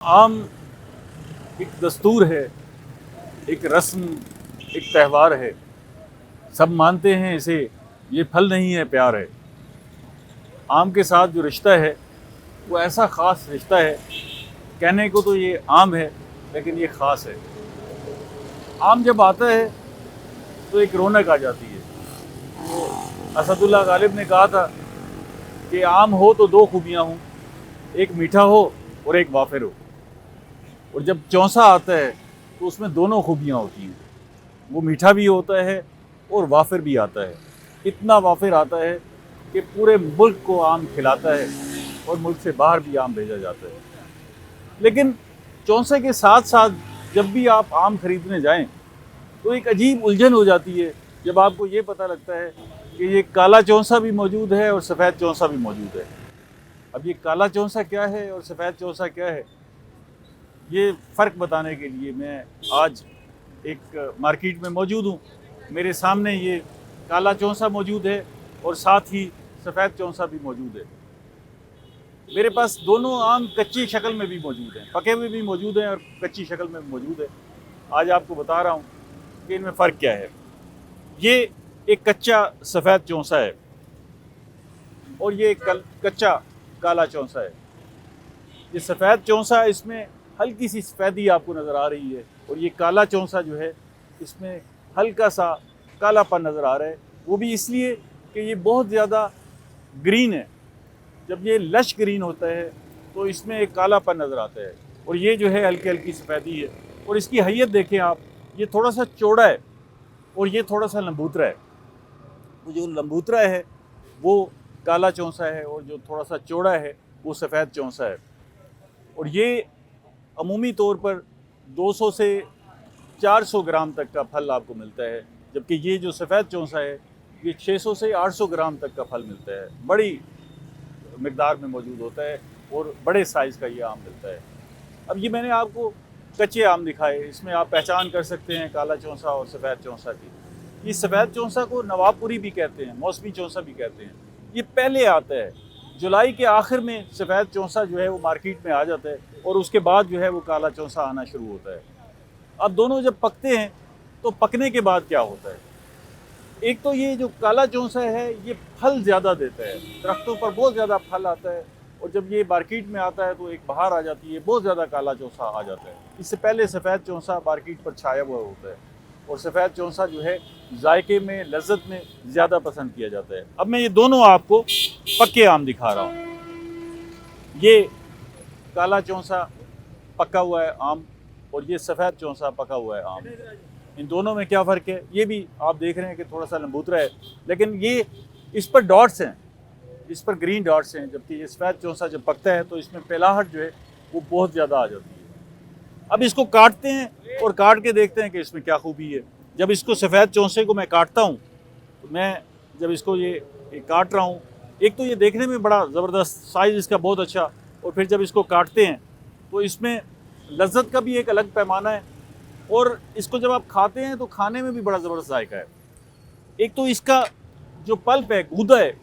आम एक दस्तूर है, एक रस्म, एक त्यौहार है। सब मानते हैं इसे, ये फल नहीं है प्यार है। आम के साथ जो रिश्ता है वो ऐसा ख़ास रिश्ता है, कहने को तो ये आम है लेकिन ये ख़ास है। आम जब आता है तो एक रौनक आ जाती है। तो असदुल्लाह गालिब ने कहा था कि आम हो तो दो खूबियाँ हों, एक मीठा हो और एक वाफिर हो। और जब चौंसा आता है तो उसमें दोनों खूबियाँ होती हैं, वो मीठा भी होता है और वाफिर भी आता है। इतना वाफिर आता है कि पूरे मुल्क को आम खिलाता है और मुल्क से बाहर भी आम भेजा जाता है। लेकिन चौंसे के साथ साथ जब भी आप आम खरीदने जाएं तो एक अजीब उलझन हो जाती है जब आपको ये पता लगता है कि ये काला चौंसा भी मौजूद है और सफ़ेद चौंसा भी मौजूद है। अब ये काला चौंसा क्या है और सफ़ेद चौंसा क्या है, ये फ़र्क बताने के लिए मैं आज एक मार्केट में मौजूद हूँ। मेरे सामने ये काला चौंसा मौजूद है और साथ ही सफ़ेद चौंसा भी मौजूद है। मेरे पास दोनों आम कच्ची शक्ल में भी मौजूद हैं, पके हुए भी मौजूद हैं और कच्ची शक्ल में भी मौजूद है। आज आपको बता रहा हूँ कि इनमें फ़र्क क्या है। ये एक कच्चा सफ़ेद चौंसा है और ये कच्चा काला चौंसा है। ये सफ़ेद चौंसा, इसमें हल्की सी सफ़ेदी आपको नज़र आ रही है और ये काला चौंसा जो है इसमें हल्का सा कालापन नज़र आ रहा है। वो भी इसलिए कि ये बहुत ज़्यादा ग्रीन है। जब ये लश ग्रीन होता है तो इसमें एक कालापन नज़र आता है और ये जो है हल्की हल्की सफ़ेदी है। और इसकी हैयत देखें आप, ये थोड़ा सा चौड़ा है और ये थोड़ा सा लंबूतरा है। वो जो लंबूतरा है वो काला चौंसा है और जो थोड़ा सा चौड़ा है वो सफ़ेद चौंसा है। और ये अमूमी तौर पर 200 से 400 ग्राम तक का फल आपको मिलता है, जबकि ये जो सफ़ेद चौंसा है ये 600 से 800 ग्राम तक का फल मिलता है। बड़ी मिकदार में मौजूद होता है और बड़े साइज़ का ये आम मिलता है। अब ये मैंने आपको कच्चे आम दिखाए, इसमें आप पहचान कर सकते हैं काला चौंसा और सफ़ेद चौंसा की। इस सफ़ेद चौंसा को नवाबपुरी भी कहते हैं, मौसमी चौंसा भी कहते हैं। ये पहले आता है, जुलाई के आखिर में सफ़ेद चौंसा जो है वो मार्केट में आ जाता है और उसके बाद जो है वो काला चौंसा आना शुरू होता है। अब दोनों जब पकते हैं तो पकने के बाद क्या होता है, एक तो ये जो काला चौंसा है ये फल ज़्यादा देता है, दरख्तों पर बहुत ज़्यादा फल आता है और जब ये मार्केट में आता है तो एक बहार आ जाती है, बहुत ज़्यादा काला चौंसा आ जाता है। इससे पहले सफ़ेद चौंसा मार्केट पर छाया हुआ होता है और सफ़ेद चौंसा जो है जायके में, लज्जत में ज़्यादा पसंद किया जाता है। अब मैं ये दोनों आपको पक्के आम दिखा रहा हूँ। ये काला चौंसा पका हुआ है आम और ये सफ़ेद चौंसा पका हुआ है आम। इन दोनों में क्या फ़र्क है, ये भी आप देख रहे हैं कि थोड़ा सा लंबूतरा है, लेकिन ये इस पर डॉट्स हैं, इस पर ग्रीन डॉट्स हैं, जबकि ये सफ़ेद चौंसा जब पकता है तो इसमें पहलाहट जो है वो बहुत ज़्यादा आ जाती है। अब इसको काटते हैं और काट के देखते हैं कि इसमें क्या खूबी है। जब इसको सफ़ेद चौंसे को मैं काटता हूँ तो मैं जब इसको ये काट रहा हूँ, एक तो ये देखने में बड़ा ज़बरदस्त, साइज़ इसका बहुत अच्छा, और फिर जब इसको काटते हैं तो इसमें लज्जत का भी एक अलग पैमाना है और इसको जब आप खाते हैं तो खाने में भी बड़ा ज़बरदस्त जायका है। एक तो इसका जो पल्प है, गूदा है,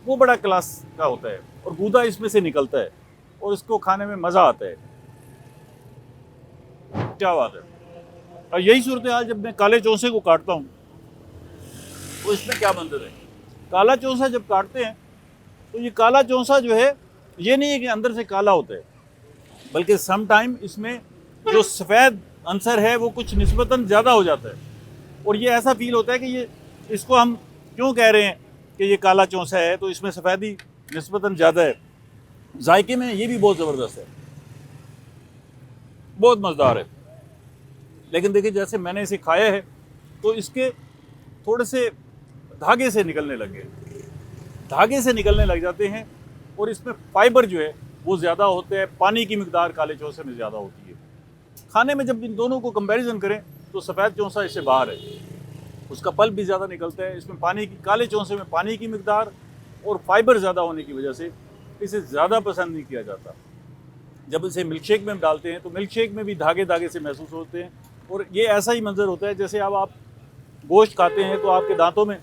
वो बड़ा क्लास का होता है और गूदा इसमें से निकलता है और इसको खाने में मज़ा आता है। क्या बात है। और यही सूरत हाल जब मैं काले चौंसे को काटता हूँ तो इसमें क्या मंजर है। काला चौंसा जब काटते हैं तो ये काला चौंसा जो है ये नहीं है कि अंदर से काला होता है, बल्कि सम टाइम इसमें जो सफ़ेद अंसर है वो कुछ निस्बतन ज़्यादा हो जाता है और ये ऐसा फील होता है कि ये, इसको हम क्यों कह रहे हैं कि ये काला चौंसा है, तो इसमें सफ़ेदी निस्बतन ज़्यादा है। जायके में ये भी बहुत ज़बरदस्त है, बहुत मज़ेदार है। लेकिन देखिए जैसे मैंने इसे खाया है तो इसके थोड़े से धागे से निकलने लग गए, धागे से निकलने लग जाते हैं और इसमें फाइबर जो है वो ज़्यादा होते हैं, पानी की मिकदार काले चौंसे में ज़्यादा होती है। खाने में जब इन दोनों को कंपैरिजन करें तो सफ़ेद चौंसा इससे बाहर है, उसका पल्प भी ज़्यादा निकलता है, इसमें पानी की, काले चौंसे में पानी की मिकदार और फाइबर ज़्यादा होने की वजह से इसे ज़्यादा पसंद नहीं किया जाता। जब इसे मिल्क शेक में डालते हैं तो मिल्क शेक में भी धागे धागे से महसूस होते हैं और ये ऐसा ही मंजर होता है जैसे अब आप गोश्त खाते हैं तो आपके दांतों में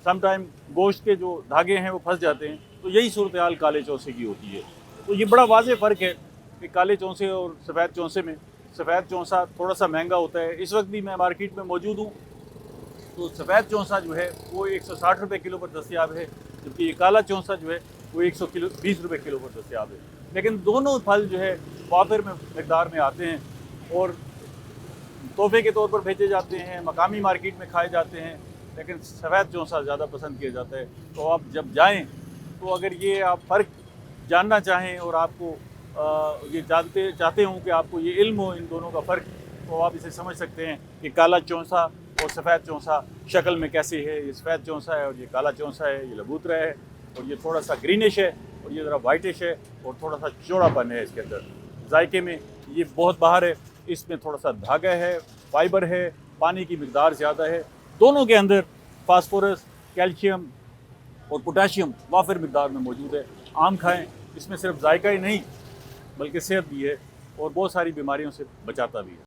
सम टाइम गोश्त के जो धागे हैं वो फंस जाते हैं, तो यही सूरत हाल काले चौंसे की होती है। तो ये बड़ा वाज़ेह फ़र्क है कि काले चौंसे और सफ़ेद चौंसे में सफ़ेद चौंसा थोड़ा सा महंगा होता है। इस वक्त भी मैं मार्केट में मौजूद हूँ, तो सफ़ेद चौंसा जो है वो 160 रुपये किलो पर दस्तयाब है, जबकि ये काला चौंसा जो है वो 120 रुपये किलो पर दस्तयाब है। लेकिन दोनों फल जो है वाफिर में मकदार में आते हैं और तोहफे के तौर पर भेजे जाते हैं, मकामी मार्केट में खाए जाते हैं, लेकिन सफ़ेद चौंसा ज़्यादा पसंद किया जाता है। तो आप जब जाएँ तो अगर ये आप फ़र्क जानना चाहें और आपको ये चाहते हों कि आपको ये इल्म हो इन दोनों का फ़र्क, तो आप इसे समझ सकते हैं कि काला चौंसा और सफ़ेद चौंसा शक्ल में कैसे है। ये सफ़ेद चौंसा है और ये काला चौंसा है, ये लगूतरा है और ये थोड़ा सा ग्रीनिश है और ये ज़रा वाइटिश है और थोड़ा सा चौड़ापन है इसके अंदर। जायके में ये बहुत बाहर है, इसमें थोड़ा सा धागा है, फाइबर है, पानी की मिकदार ज़्यादा है। दोनों के अंदर फास्फोरस, कैल्शियम और पोटाशियम वाफिर मिकदार में मौजूद है। आम खाएँ, इसमें सिर्फ जायका ही नहीं बल्कि सेहत भी है और बहुत सारी बीमारियों से बचाता भी है।